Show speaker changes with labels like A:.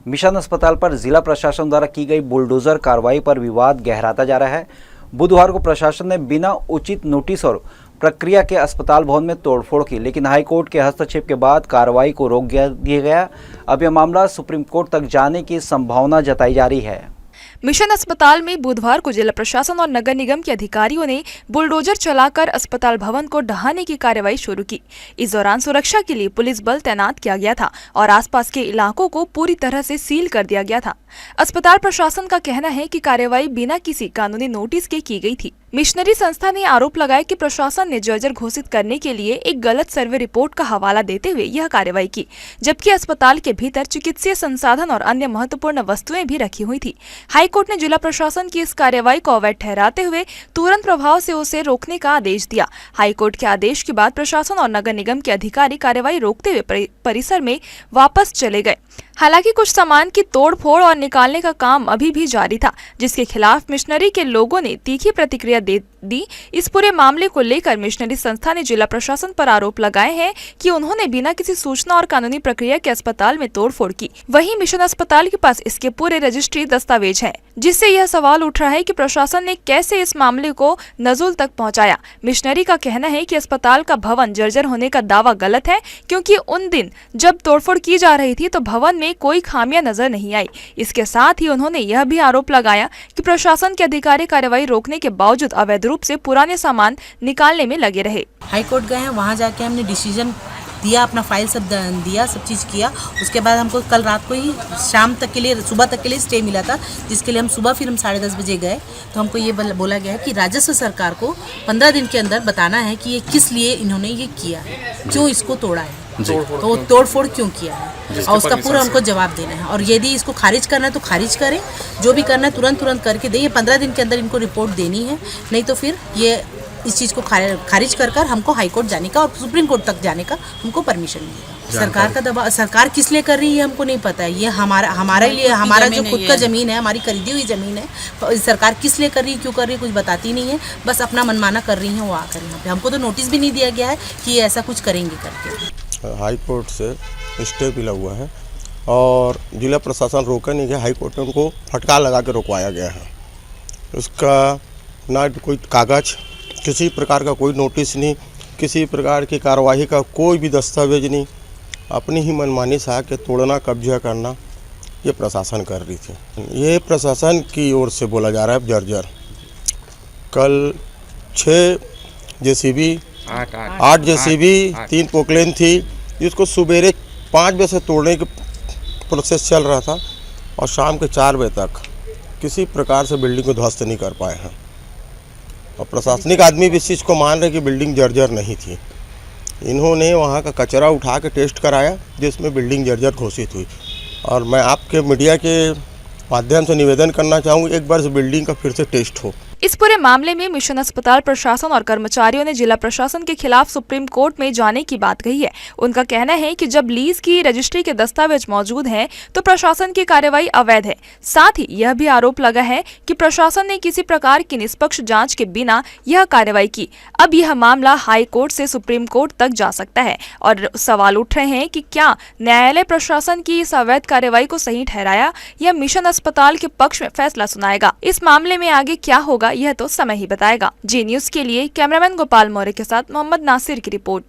A: Mission अस्पताल पर जिला प्रशासन द्वारा की गई बुलडोजर कार्रवाई पर विवाद गहराता जा रहा है। बुधवार को प्रशासन ने बिना उचित नोटिस और प्रक्रिया के अस्पताल भवन में तोड़फोड़ की, लेकिन हाईकोर्ट के हस्तक्षेप के बाद कार्रवाई को रोक दिया गया। अब यह मामला सुप्रीम कोर्ट तक जाने की संभावना जताई जा रही है।
B: मिशन अस्पताल में बुधवार को जिला प्रशासन और नगर निगम के अधिकारियों ने बुलडोजर चलाकर अस्पताल भवन को ढहाने की कार्रवाई शुरू की। इस दौरान सुरक्षा के लिए पुलिस बल तैनात किया गया था और आसपास के इलाकों को पूरी तरह से सील कर दिया गया था। अस्पताल प्रशासन का कहना है कि कार्रवाई बिना किसी कानूनी नोटिस के की गई थी। मिशनरी संस्था ने आरोप लगाया कि प्रशासन ने जर्जर घोषित करने के लिए एक गलत सर्वे रिपोर्ट का हवाला देते हुए यह कार्रवाई की, जबकि अस्पताल के भीतर चिकित्सीय संसाधन और अन्य महत्वपूर्ण वस्तुएं भी रखी हुई थी। हाईकोर्ट ने जिला प्रशासन की इस कार्रवाई को अवैध ठहराते हुए तुरंत प्रभाव से उसे रोकने का आदेश दिया। हाईकोर्ट के आदेश के बाद प्रशासन और नगर निगम के अधिकारी कार्रवाई रोकते हुए परिसर में वापस चले गए। हालांकि कुछ सामान की तोड़फोड़ और निकालने का काम अभी भी जारी था, जिसके खिलाफ मिशनरी के लोगों ने तीखी प्रतिक्रिया दे दी। इस पूरे मामले को लेकर मिशनरी संस्था ने जिला प्रशासन पर आरोप लगाए हैं कि उन्होंने बिना किसी सूचना और कानूनी प्रक्रिया के अस्पताल में तोड़फोड़ की। वहीं मिशन अस्पताल के पास इसके पूरे रजिस्ट्री दस्तावेज हैं, जिससे यह सवाल उठ रहा है कि प्रशासन ने कैसे इस मामले को नजुल तक पहुंचाया। मिशनरी का कहना है कि अस्पताल का भवन जर्जर होने का दावा गलत है, क्योंकि उन दिन जब तोड़फोड़ की जा रही थी तो भवन में कोई खामियां नजर नहीं आई। इसके साथ ही उन्होंने यह भी आरोप लगाया कि प्रशासन के अधिकारी कार्रवाई रोकने के बावजूद अवैध रूप से पुराने सामान निकालने में लगे रहे।
C: हाईकोर्ट गए हैं, वहाँ जाके हमने डिसीजन दिया, अपना फाइल सब दिया, सब चीज़ किया। उसके बाद हमको कल रात को ही शाम तक के लिए, सुबह तक के लिए स्टे मिला था, जिसके लिए हम सुबह फिर हम 10:30 बजे गए। तो हमको ये बोला गया है कि राजस्व सरकार को 15 दिन के अंदर बताना है कि ये किस लिए इन्होंने ये किया है, क्यों इसको तोड़ा है, तो तोड़फोड़ क्यों किया है, और उसका पूरा हमको जवाब देना है। और यदि इसको खारिज करना है तो खारिज करें, जो भी करना है तुरंत करके दें। ये 15 दिन के अंदर इनको रिपोर्ट देनी है, नहीं तो फिर ये इस चीज़ को खारिज कर हमको हाईकोर्ट जाने का और सुप्रीम कोर्ट तक जाने का हमको परमिशन मिलेगा। सरकार का दबाव, सरकार किस लिए कर रही है हमको नहीं पता है। ये हमारे लिए, हमारा जो खुद का ज़मीन है, हमारी खरीदी हुई ज़मीन है, सरकार किस लिए कर रही है, क्यों कर रही है, कुछ बताती नहीं है। बस अपना मनमाना कर रही है वो आकर यहाँ पे। हमको तो नोटिस भी नहीं दिया गया है कि ये ऐसा कुछ करेंगे करके।
D: हाई कोर्ट से स्टे मिला हुआ है और जिला प्रशासन रोका नहीं गया। हाई कोर्ट में उनको फटकार लगा के रोकवाया गया है। उसका ना कोई कागज़, किसी प्रकार का कोई नोटिस नहीं, किसी प्रकार की कार्रवाई का कोई भी दस्तावेज नहीं। अपनी ही मनमानी से आके तोड़ना, कब्जा करना, ये प्रशासन कर रही थी। ये प्रशासन की ओर से बोला जा रहा है जर्जर। कल 6 JCB, 8 JCB, 3 पोकलेन थी, जिसको सुबेरे 5 बजे से तोड़ने की प्रोसेस चल रहा था और शाम के 4 बजे तक किसी प्रकार से बिल्डिंग को ध्वस्त नहीं कर पाए हैं। और प्रशासनिक आदमी भी इस चीज़ को मान रहे कि बिल्डिंग जर्जर नहीं थी। इन्होंने वहाँ का कचरा उठा के टेस्ट कराया, जिसमें बिल्डिंग जर्जर घोषित हुई। और मैं आपके मीडिया के माध्यम से निवेदन करना चाहूँगी, एक बार इस बिल्डिंग का फिर से टेस्ट हो।
B: इस पूरे मामले में मिशन अस्पताल प्रशासन और कर्मचारियों ने जिला प्रशासन के खिलाफ सुप्रीम कोर्ट में जाने की बात कही है। उनका कहना है कि जब लीज की रजिस्ट्री के दस्तावेज मौजूद हैं, तो प्रशासन की कार्रवाई अवैध है। साथ ही यह भी आरोप लगा है कि प्रशासन ने किसी प्रकार की निष्पक्ष जांच के बिना यह कार्रवाई की। अब यह मामला हाई कोर्ट से सुप्रीम कोर्ट तक जा सकता है और सवाल उठ रहे हैं कि क्या न्यायालय प्रशासन की इस अवैध कार्रवाई को सही ठहराया या मिशन अस्पताल के पक्ष में फैसला सुनाएगा। इस मामले में आगे क्या होगा, यह तो समय ही बताएगा। जी न्यूज़ के लिए कैमरामैन गोपाल मौर्य के साथ मोहम्मद नासिर की रिपोर्ट।